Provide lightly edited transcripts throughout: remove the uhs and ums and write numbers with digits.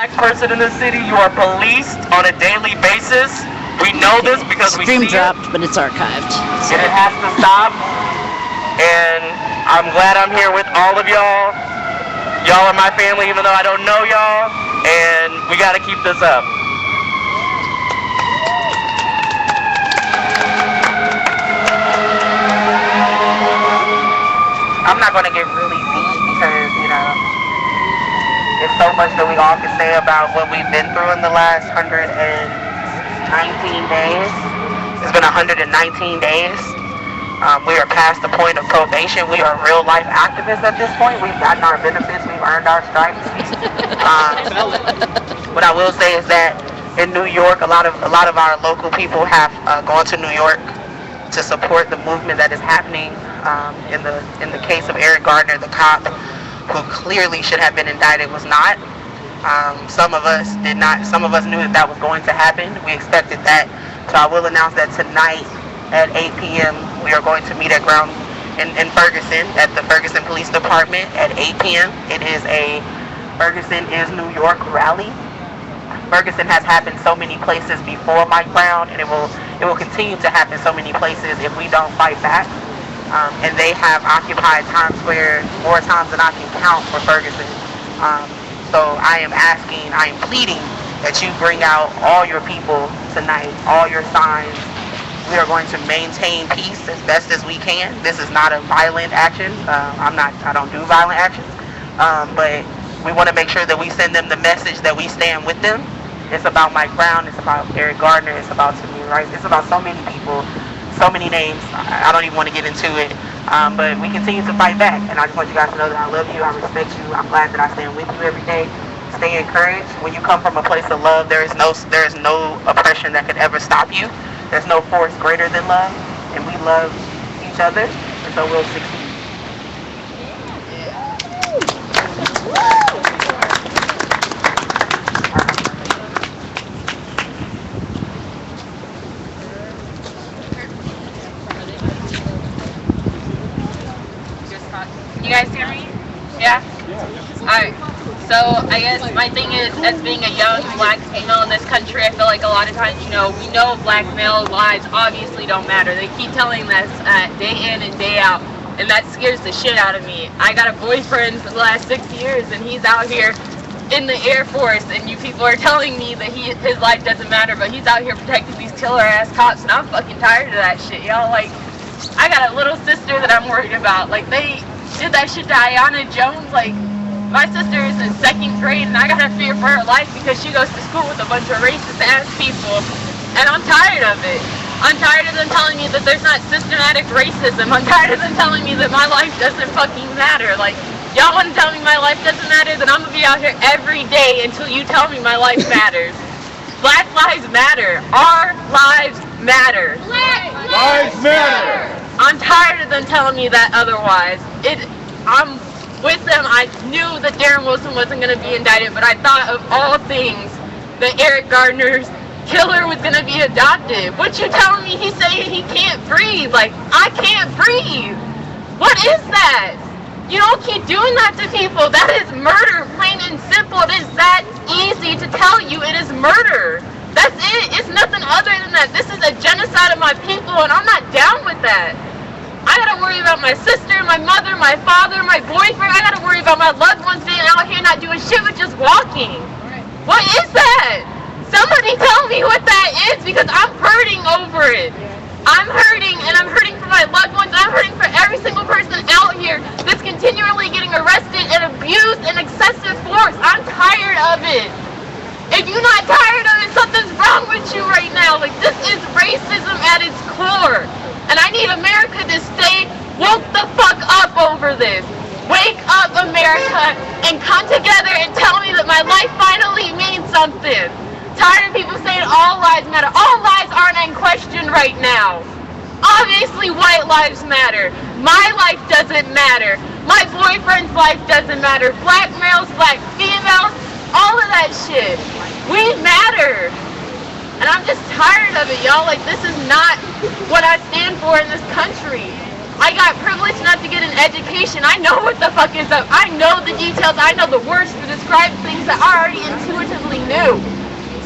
Black person in the city, you are policed on a daily basis. We know this because we Stream see dropped, but it's archived. it, and it has to stop. And I'm glad I'm here with all of y'all. Y'all are my family, even though I don't know y'all. And we got to keep this up. I'm not going to get really deep because, it's so much that we all can say about what we've been through in the last 119 days. It's been 119 days. We are past the point of probation. We are real life activists at this point. We've gotten our benefits. We've earned our stripes. What I will say is that in New York, a lot of our local people have gone to New York to support the movement that is happening. In the case of Eric Gardner, the cop who clearly should have been indicted was not. Some of us did not. Some of us knew that was going to happen. We expected that. So I will announce that tonight at 8 p.m. we are going to meet at ground in Ferguson at the Ferguson Police Department at 8 p.m. It is a Ferguson is New York rally. Ferguson has happened so many places before Mike Brown, and it will continue to happen so many places if we don't fight back. And they have occupied Times Square more times than I can count for Ferguson. So I am pleading that you bring out all your people tonight, all your signs. We are going to maintain peace as best as we can. This is not a violent action. I don't do violent actions. But we want to make sure that we send them the message that we stand with them. It's about Mike Brown. It's about Eric Gardner. It's about Tamir Rice. It's about so many people, so many names. I don't even want to get into it. But we continue to fight back. And I just want you guys to know that I love you. I respect you. I'm glad that I stand with you every day. Stay encouraged. When you come from a place of love, there is no oppression that could ever stop you. There's no force greater than love. And we love each other. And so we'll succeed. You guys hear me? Yeah? Alright. So I guess my thing is, as being a young black female in this country, I feel like a lot of times, we know black male lives obviously don't matter. They keep telling us day in and day out, and that scares the shit out of me. I got a boyfriend for the last 6 years, and he's out here in the Air Force, and you people are telling me that his life doesn't matter, but he's out here protecting these killer ass cops, and I'm fucking tired of that shit, y'all. Like, I got a little sister that I'm worried about. Like, they did that shit to Ayanna Jones. Like, my sister is in 2nd grade, and I gotta fear for her life because she goes to school with a bunch of racist ass people, and I'm tired of it. I'm tired of them telling me that there's not systematic racism. I'm tired of them telling me that my life doesn't fucking matter. Like, y'all want to tell me my life doesn't matter? Then I'm gonna be out here every day until you tell me my life matters. Black lives matter. Our lives matter. Black lives matter. I'm tired of them telling me that otherwise. I'm with them. I knew that Darren Wilson wasn't going to be indicted, but I thought of all things that Eric Gardner's killer was going to be adopted. What you telling me? He's saying he can't breathe. Like, I can't breathe. What is that? You don't keep doing that to people. That is murder, plain and simple. It is that easy to tell you. It is murder. That's it. It's nothing other than that. This is a genocide of my people, and I'm not down with that. I gotta worry about my sister, my mother, my father, my boyfriend. I gotta worry about my loved ones being out here not doing shit but just walking. What is that? Somebody tell me what that is, because I'm hurting over it. I'm hurting, and I'm hurting for my loved ones. I'm hurting for every single person out here that's continually getting arrested and abused in excessive force. I'm tired of it. If you're not tired of it, something's wrong with you right now. Like, this is racism at its core. And I need America to stay woke the fuck up over this. Wake up, America, and come together and tell me that my life finally means something. Tired of people saying all lives matter. All lives aren't in question right now. Obviously, white lives matter. My life doesn't matter. My boyfriend's life doesn't matter. Black males, black females, all of that shit. We matter. And I'm just tired of it, y'all. Like, this is not what I stand for in this country. I got privileged enough to get an education. I know what the fuck is up. I know the details. I know the words to describe things that I already intuitively knew.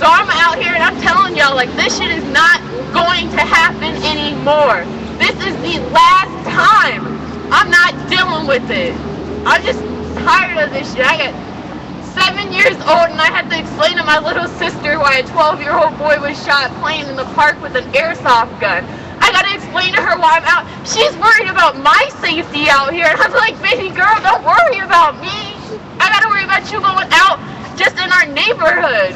So I'm out here and I'm telling y'all, like, this shit is not going to happen anymore. This is the last time. I'm not dealing with it. I'm just tired of this shit. I got 7 years old and I had to explain to my little sister why a 12-year-old boy was shot playing in the park with an airsoft gun. I gotta explain to her why I'm out. She's worried about my safety out here. And I'm like, baby girl, don't worry about me. I gotta worry about you going out just in our neighborhood.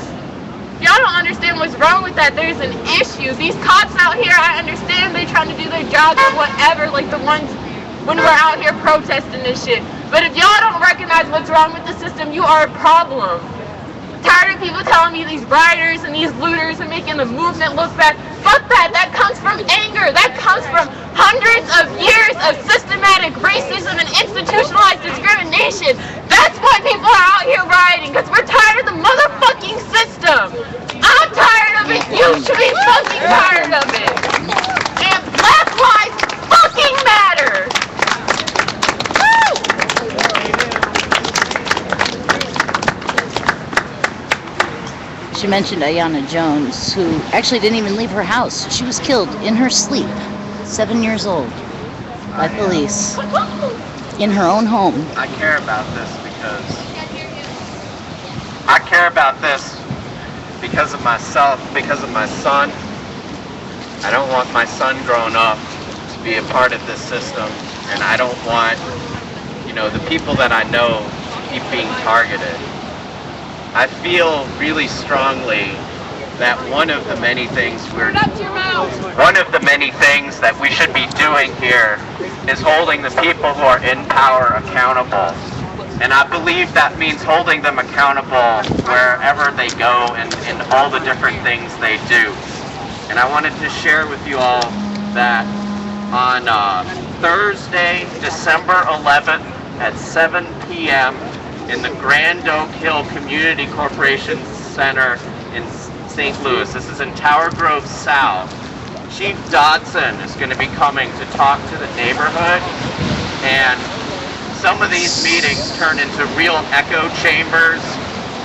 Y'all don't understand what's wrong with that. There's an issue. These cops out here, I understand they trying to do their jobs or whatever, like the ones when we're out here protesting this shit. But if y'all don't recognize what's wrong with the system, you are a problem. Tired of people telling me these rioters and these looters are making the movement look bad. Fuck that. That comes from anger. That comes from hundreds of years of systematic racism and institutionalized discrimination. That's why people are out here rioting, because we're tired of the motherfucking system. I'm tired of it. You should be fucking tired of it. And Black Lives fucking matter. She mentioned Ayanna Jones, who actually didn't even leave her house. She was killed in her sleep, 7 years old, by police, in her own home. I care about this because of myself, because of my son. I don't want my son growing up to be a part of this system, and I don't want, the people that I know to keep being targeted. I feel really strongly that one of the many things that we should be doing here is holding the people who are in power accountable. And I believe that means holding them accountable wherever they go and in all the different things they do. And I wanted to share with you all that on Thursday, December 11th at 7 p.m., in the Grand Oak Hill Community Corporation Center in St. Louis. This is in Tower Grove South. Chief Dodson is going to be coming to talk to the neighborhood, and some of these meetings turn into real echo chambers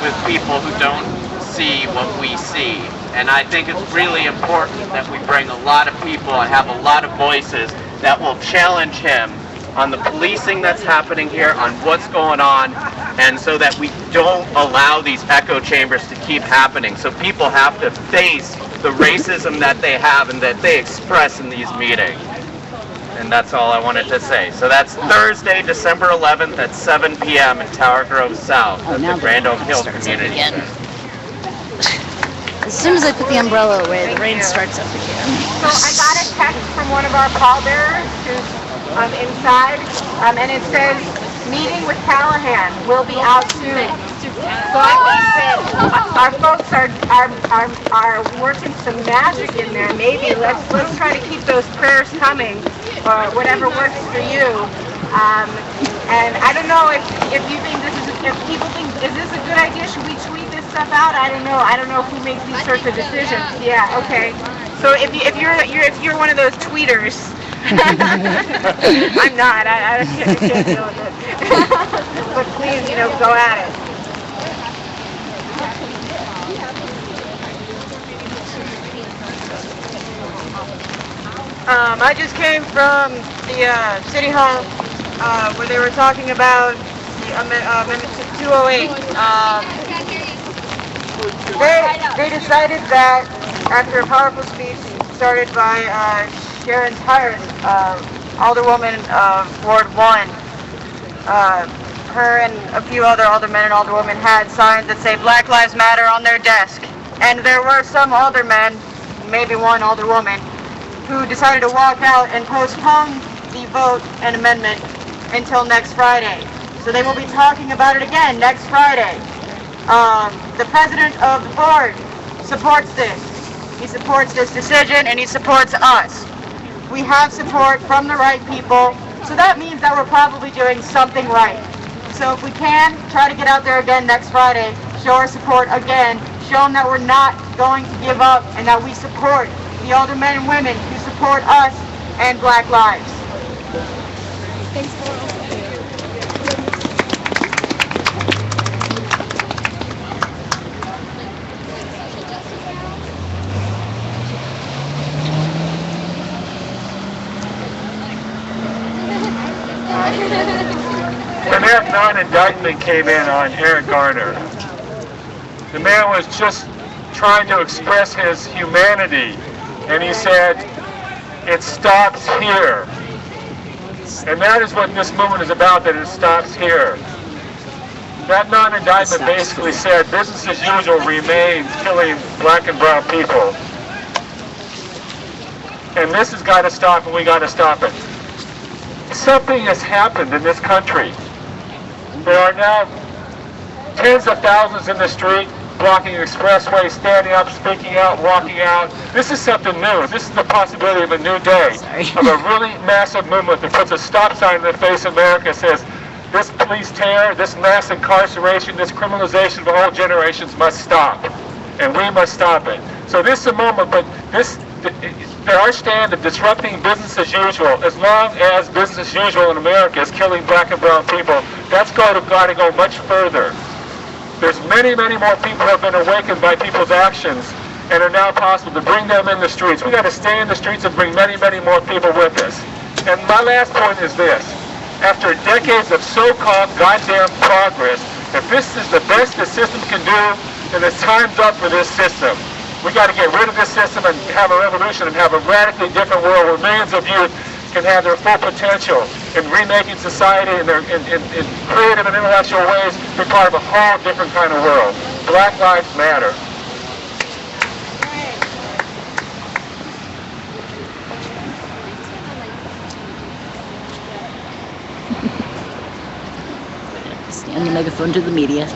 with people who don't see what we see. And I think it's really important that we bring a lot of people and have a lot of voices that will challenge him on the policing that's happening here, on what's going on, and so that we don't allow these echo chambers to keep happening. So people have to face the racism that they have and that they express in these meetings. And that's all I wanted to say. So that's Thursday, December 11th at 7 p.m. in Tower Grove South at the Grand Oak Hill Community Center. As soon as I put the umbrella away, the rain starts up again. So I got a text from one of our pallbearers who's inside, and it says, meeting with Callahan will be out soon. So I think that our folks are working some magic in there. Maybe let's try to keep those prayers coming, or whatever works for you. And I don't know if you think if people think, is this a good idea? Should we tweet this stuff out? I don't know. I don't know who makes these sorts of decisions. Yeah. Okay. So if you're one of those tweeters. I'm not. I can't deal with it. But please, go at it. I just came from the City Hall where they were talking about the Amendment 208. They decided that after a powerful speech started by Sharon Tyrus, Alderwoman of Ward 1, her and a few other aldermen and alderwomen had signs that say Black Lives Matter on their desk. And there were some aldermen, maybe one alderwoman, who decided to walk out and postpone the vote and amendment until next Friday. So they will be talking about it again next Friday. The president of the board supports this. He supports this decision and he supports us. We have support from the right people, so that means that we're probably doing something right. So if we can, try to get out there again next Friday, show our support again, show them that we're not going to give up and that we support the older men and women who support us and Black lives. When that non-indictment came in on Eric Garner, the man was just trying to express his humanity, and he said, it stops here. And that is what this movement is about, that it stops here. That non-indictment basically said business as usual remains killing black and brown people. And this has got to stop, and we got to stop it. Something has happened in this country. There are now tens of thousands in the street, blocking expressways, standing up, speaking out, walking out. This is something new. This is the possibility of a new day, of a really massive movement that puts a stop sign in the face of America and says, this police terror, this mass incarceration, this criminalization of all generations must stop. And we must stop it. So this is a moment, but our stand of disrupting business as usual, as long as business as usual in America is killing black and brown people, that's got to go much further. There's many, many more people who have been awakened by people's actions and are now possible to bring them in the streets. We got to stay in the streets and bring many, many more people with us. And my last point is this. After decades of so-called goddamn progress, if this is the best the system can do, then it's time's up for this system. We got to get rid of this system and have a revolution and have a radically different world where millions of youth can have their full potential in remaking society in creative and intellectual ways, be part of a whole different kind of world. Black Lives Matter. Stand the megaphone to the media.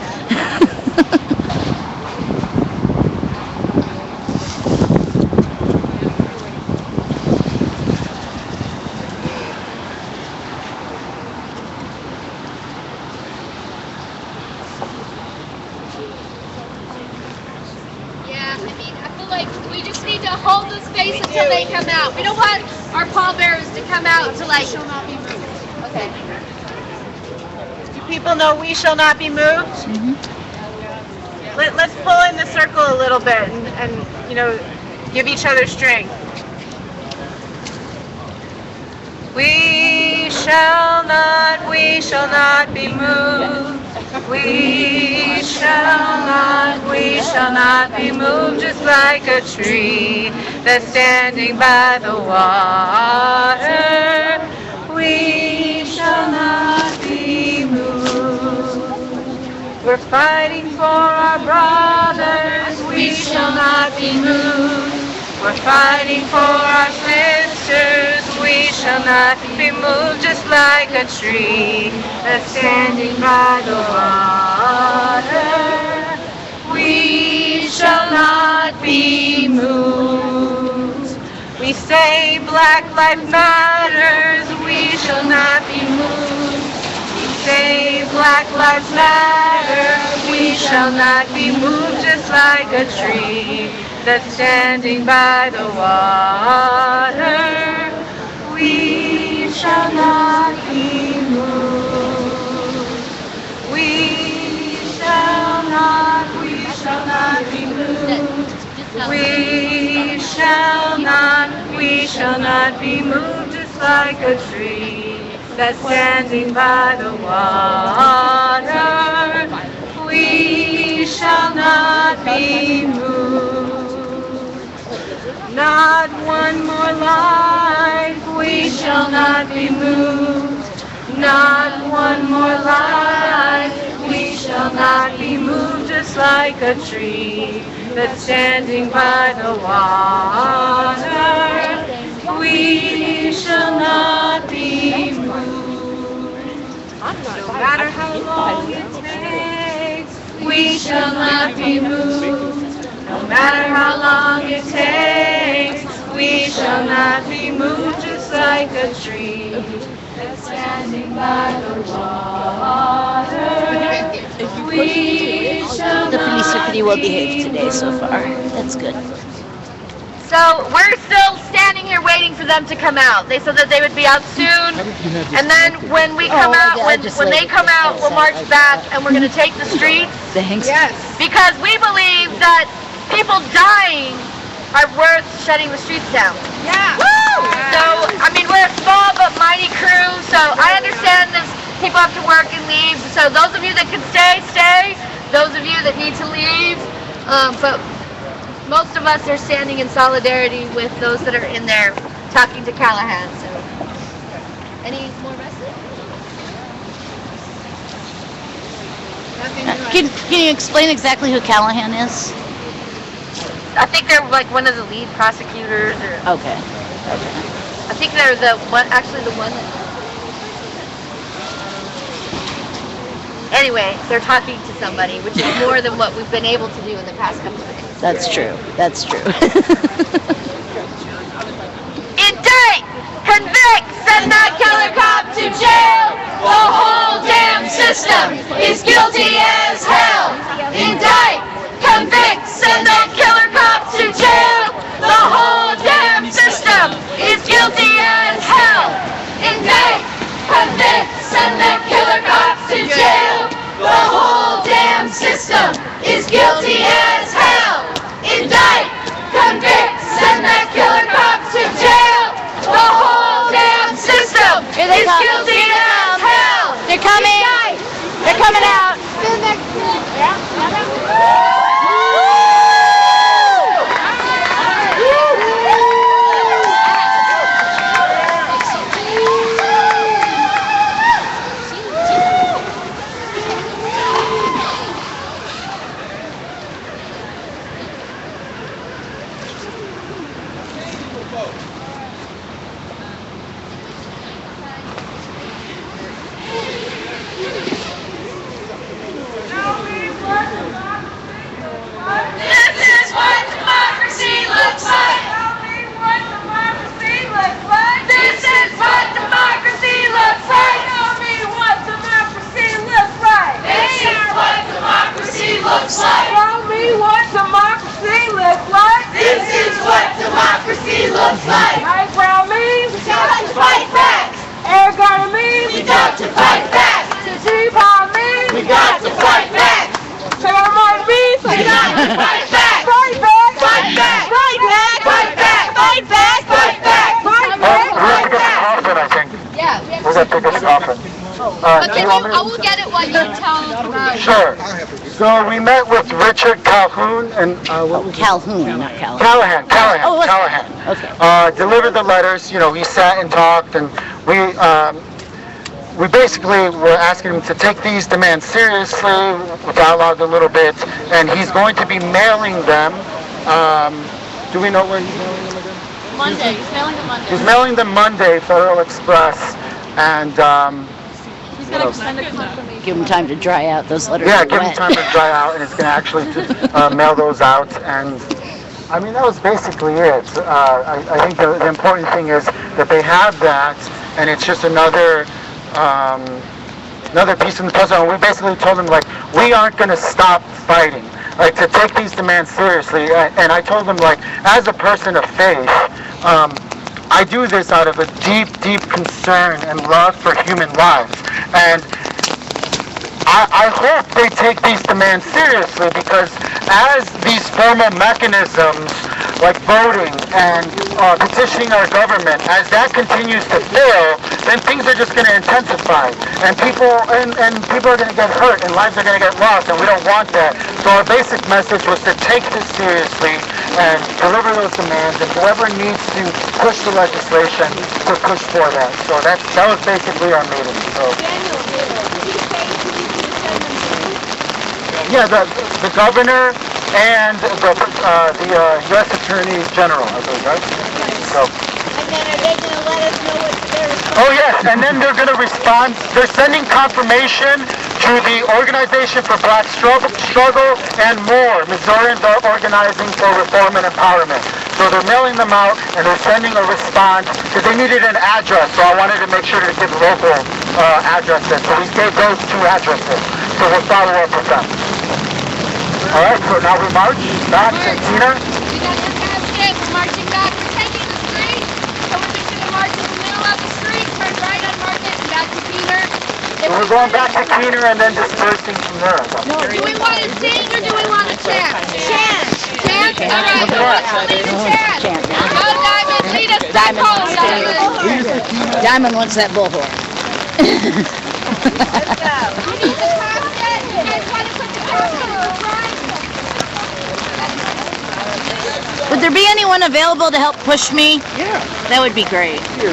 We just need to hold the space until they come out. We don't want our pallbearers to come out to like. Okay. Do people know we shall not be moved? Mm-hmm. Let's pull in the circle a little bit and you know, give each other strength. We shall not be moved. We shall not be moved, just like a tree that's standing by the water. We shall not be moved. We're fighting for our brothers. We shall not be moved. We're fighting for our sisters. We shall not be moved, just like a tree that's standing by the water. We shall not be moved. We say Black Lives Matters. We shall not be moved. We say Black Lives Matter. We shall not be moved, just like a tree that's standing by the water. We shall not be moved. We shall not be moved. We shall not be moved, just like a tree that's standing by the water. We shall not be moved. Not one more life, we shall not be moved. Not one more life, we shall not be moved, just like a tree that's standing by the water. We shall not be moved. No matter how long it takes, we shall not be moved. No matter how long it takes, we shall not be moved, just like a tree that's standing by the water. We shall The police are pretty well not behaved be today so far. moved. That's good. So we're still standing standing here waiting for them to come out. They said that they would be out soon. And then when we come out, when they come out, we'll march back and we're going to take the streets. Thanks. Yes. Because we believe that people dying are worth shutting the streets down. Yeah. So, I mean, we're a small but mighty crew, so I understand that people have to work and leave. So those of you that can stay, stay. Those of you that need to leave, but most of us are standing in solidarity with those that are in there talking to Callahan. So, any more message? Can you explain exactly who Callahan is? I think they're like one of the lead prosecutors, or Okay. I think they're the one. Actually, the one. Anyway, they're talking to somebody, which is more than what we've been able to do in the past couple of days. That's true. That's true. Indict! Convict! Send that killer cop to jail! The whole damn system is guilty as hell! Indict! Convict! Send that killer cop to jail! The whole damn system is guilty as hell! Indict! Convict! Send that killer cop to jail! The whole damn system is guilty as hell! Indict! Convict! Send that killer cop to jail! The whole damn system Here they is come. guilty as hell! They're coming. They're coming out. This is what democracy looks like! This is what democracy looks like! Tell me what democracy looks like! This is what democracy looks like! Tell me what democracy looks like! This is what democracy looks like! Right, brown means we got to fight back! Air gun means we got to fight back! T-pop means we got to fight back! Ceremony means we got to fight back! Fight back! Fight back! Fight back! Fight back! Fight back! Fight back! Fight back! We have to get a coffin, I think. Yeah, we have We're going to take a coffin. Okay, I will get it while you tell about. Sure. So we met with Richard Calhoun and what was Calhoun, not Callahan. Callahan. Oh, what's- Callahan. Okay. Delivered the letters. You know, we sat and talked, and we basically were asking him to take these demands seriously. We dialogued a little bit, and he's going to be mailing them. Do we know where he's mailing them again? Monday. He's mailing them Monday. He's mailing them Monday, Federal Express, and He's gonna send a confirmation. Give them time to dry out. Those letters yeah, are give him wet. time to dry out, and it's going to actually mail those out. And I mean, that was basically it. I think the important thing is that they have that, and it's just another piece in the puzzle. And we basically told them, like, we aren't going to stop fighting, like, to take these demands seriously. And I told them, like, as a person of faith, I do this out of a deep, deep concern and love for human lives. And I hope they take these demands seriously, because as these formal mechanisms like voting and petitioning our government, as that continues to fail, then things are just going to intensify, and people are going to get hurt, and lives are going to get lost, and we don't want that. So our basic message was to take this seriously and deliver those demands, and whoever needs to push the legislation to push for that. So that was basically our meeting. So. Yeah, the governor and the U.S. Attorney General, I believe, right? So. And then are they going to let us know what's their response? Oh yes, and then they're going to respond. They're sending confirmation to the Organization for Black Struggle and more. Missourians are organizing for reform and empowerment. So they're mailing them out, and they're sending a response, because they needed an address, so I wanted to make sure to give local addresses. So we gave those two addresses. So we'll follow up with them. All right, so now we march back to Tina. We got the casket. We're marching back. We're taking the street. march in the middle of the street, turn right on Market and back to Keener. We're going back to Keener and then dispersing from there. Do we want to sing or do we want to chant? Chant. Chant? All right. Who wants to lead the chant? Chant. Oh, Diamond, lead us to the Diamond call, wants Diamond. Diamond wants that bullhorn. You need the casket? You guys want to put the casket in the front? Would there be anyone available to help push me? Yeah. That would be great. Here.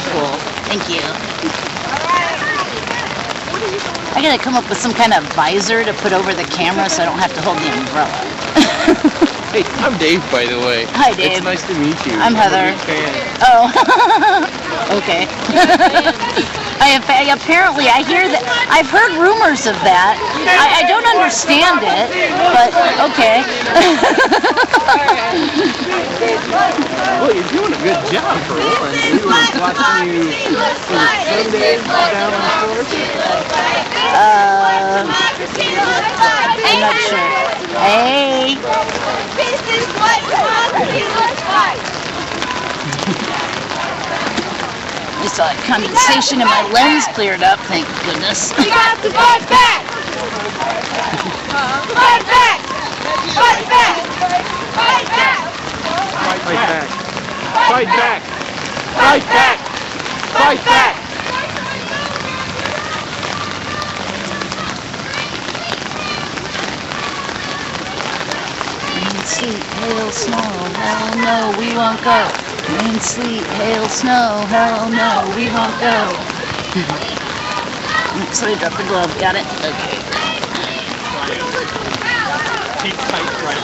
Cool. Thank you. I gotta come up with some kind of visor to put over the camera so I don't have to hold the umbrella. Hey, I'm Dave, by the way. Hi, Dave. It's nice to meet you. I'm Heather. a big fan. Oh. Okay. Apparently, I hear that. I've heard rumors of that. I don't understand it, but okay. Well, you're doing a good job for one. We were watching you for the Sunday down on the floor. I'm not sure. Hey. This is what democracy looks like. Just saw a condensation in my lens cleared up, thank goodness. We got to fight back. Fight back. Fight back. Fight back. Fight back. Fight back. Fight back. Fight back. Rain, sleet, hail, snow, hell no, we won't go. Rain, sleet, hail, snow, hell no, we won't go. Sorry, dropped the glove, got it? Okay. Keep tight, right?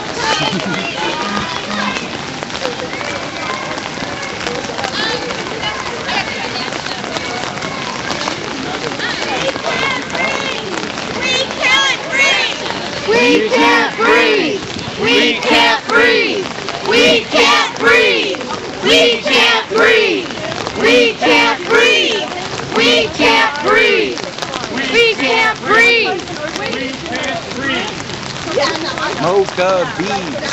We can't breathe. We can't breathe. We can't breathe. We can't breathe. We can't breathe. We can't breathe. We can't breathe. Mocha bees.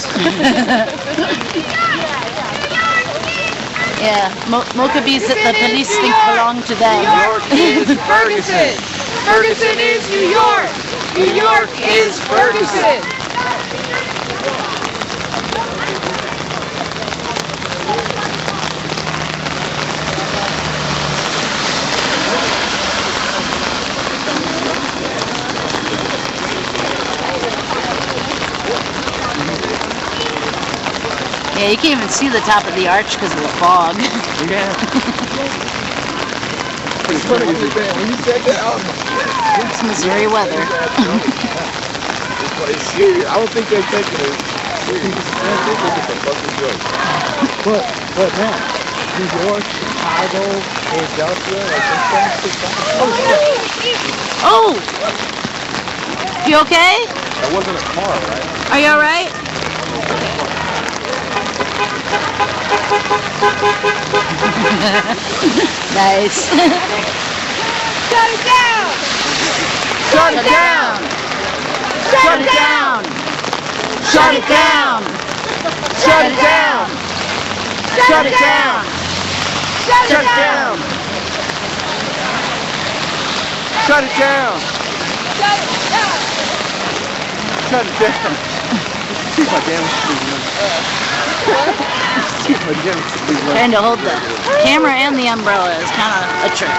Yeah, mocha bees that the police think belong to them. New York is Ferguson. Ferguson is New York. New York is Ferguson. Yeah, you can't even see the top of the arch because of the fog. Yeah. It's funny when you said that, I was like, It's Missouri weather. I don't think they're taking it serious. I don't think they're taking a fucking joke. What now? New York, Chicago, Philadelphia, like this thing. Oh! You okay? That wasn't a car, right? Are you alright? Nice. Shut it down. Shut it down! Shut it down! Shut it down! Shut it down! Shut it down! Shut it down. Shut it down! Shut it down. Shut it down! Excuse my damn Excuse my damn Trying to hold the camera and the umbrella is kind of a trick.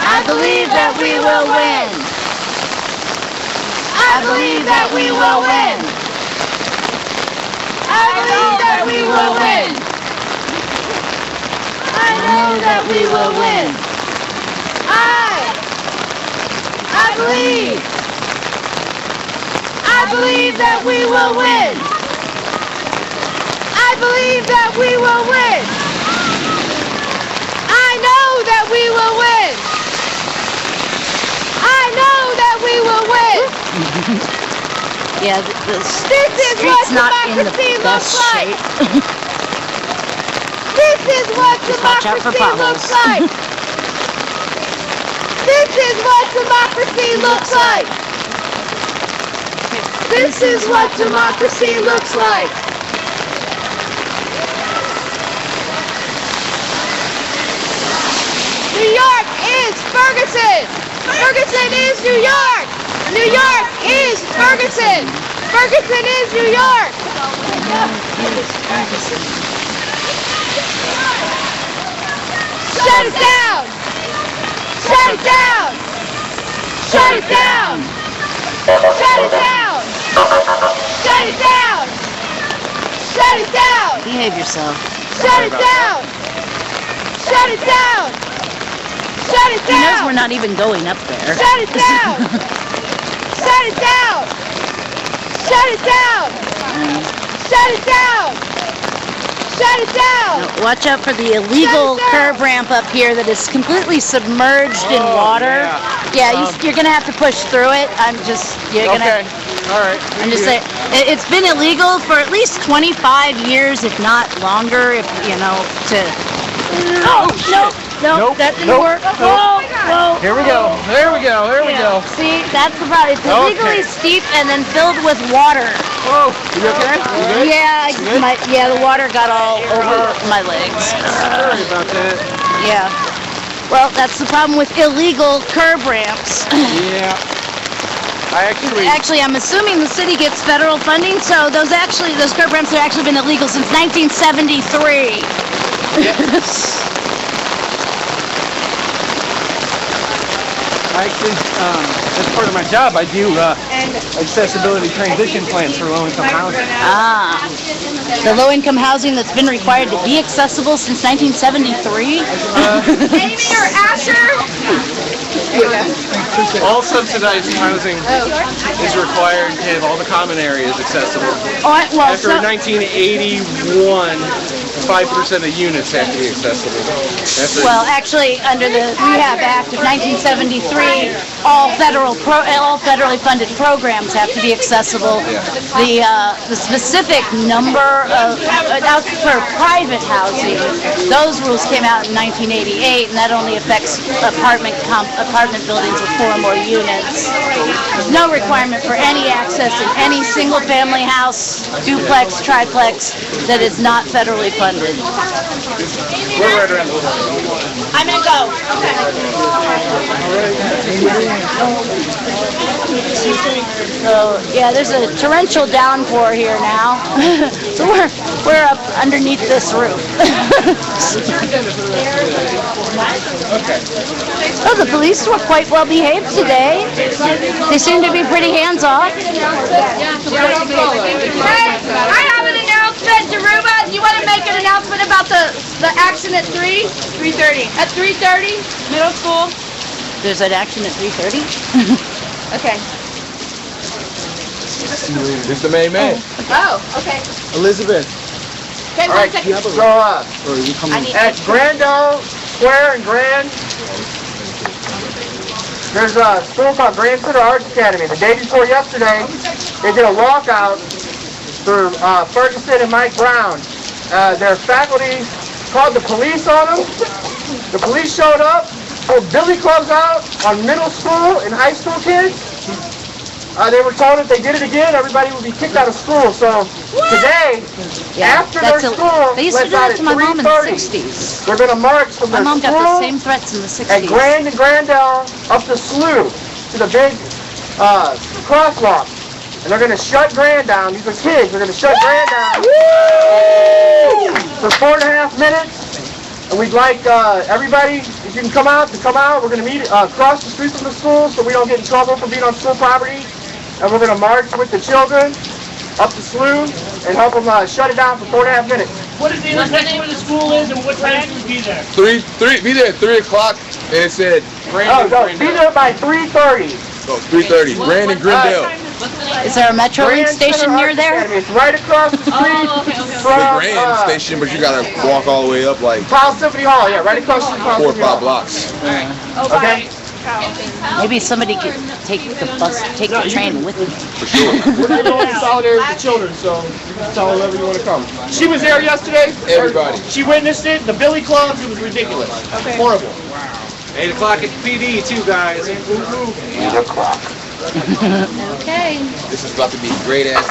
I believe that we will win. I believe that we will win. I believe that we will win. I know that we will win. I believe that we will win. I believe that we will win. I know that we will win. I know that we will win. Yeah, the This is what street's not in the democracy best looks like. shape. This is what Just watch out for democracy potholes. looks like. This is what democracy looks like. This is what democracy looks like. New York is Ferguson. Ferguson is New York. New York is Ferguson. Ferguson is New York. Shut it down. Shut it down. Shut it down. Shut it down. Shut it down. Shut it down. Behave yourself. Shut it down. Shut it down. Shut it He knows down. we're not even going up there. Shut it down. Shut it down. Shut it down. Shut it down. Shut it down. Now, watch out for the illegal Shut it down. curb ramp up here that is completely submerged in water. Yeah, you're gonna have to push through it. You're gonna. All right. I'm just saying, it's been illegal for at least 25 years, if not longer. If you know to. Oh no, Nope, that didn't nope, work. nope. Whoa. Here we go. There we go. There we go. See, that's the problem. It's illegally steep and then filled with water. Oh, you okay? You good? Yeah, good? the water got all over my legs. Sorry about that. Yeah. Well, that's the problem with illegal curb ramps. Yeah. I Actually, I'm assuming the city gets federal funding, so those curb ramps have actually been illegal since 1973. As part of my job, I do accessibility transition plans for low-income housing. The low-income housing that's been required to be accessible since 1973? Amy or Asher? All subsidized housing is required to have all the common areas accessible. After 1981, 5% of units have to be accessible. Well, actually, under the Rehab Act of 1973, all federally funded programs have to be accessible. The specific number of out for private housing, those rules came out in 1988, and that only affects apartment buildings with 4 or more units. There's no requirement for any access in any single-family house, duplex, triplex that is not federally funded. We're right around the corner. I'm gonna go. So yeah, there's a torrential downpour here now. So we're up underneath this roof. Oh, the police were quite well behaved today. They seem to be pretty hands off. Hey, I have an announcement, Daruba. Do you want to make an announcement about the action at 3:30? At 3:30, middle school. There's an action at 3:30. Okay. Mr. May. Oh, okay. Elizabeth. Okay, All right, so at Grandel Square and Grand, there's a school called Grand Center Arts Academy. The day before yesterday, they did a walkout for Ferguson and Mike Brown. Their faculty called the police on them. The police showed up, pulled billy clubs out on middle school and high school kids. They were told if they did it again, everybody would be kicked out of school. So today, after their school they used to lets do out that at to my mom in the 3:30, 60s. they're going to march from My their mom got the school same threats in the 60s. at Grand and Grandel up the slough to the big crosswalk. And they're going to shut Grand down. These are kids. They're going to shut Grand down for 4.5 minutes. And we'd like everybody, if you can come out, to come out. We're going to meet across the street from the school so we don't get in trouble for being on school property. And we're going to march with the children. up the slough and help them shut it down for 4.5 minutes. What is the intersection where the school is and what time should we be there? Be there at 3 o'clock, and it said Oh, no, be there by 3:30. 3:30. Brandon Grindell. Is there a Metrolink station near there? It's right across the street from The Grand Station, but you gotta walk all the way up like Powell Symphony Hall. Yeah, right across the street. 4 or 5 blocks. Okay. Maybe somebody could take the train with me. For sure. We're going in solidarity with the children, so you can tell whoever you want to come. She was there yesterday. Everybody. She witnessed it. The Billy Clubs. It was ridiculous. Okay. Horrible. 8 o'clock at PD too, guys. 8 o'clock. Okay. This is about to be great ass.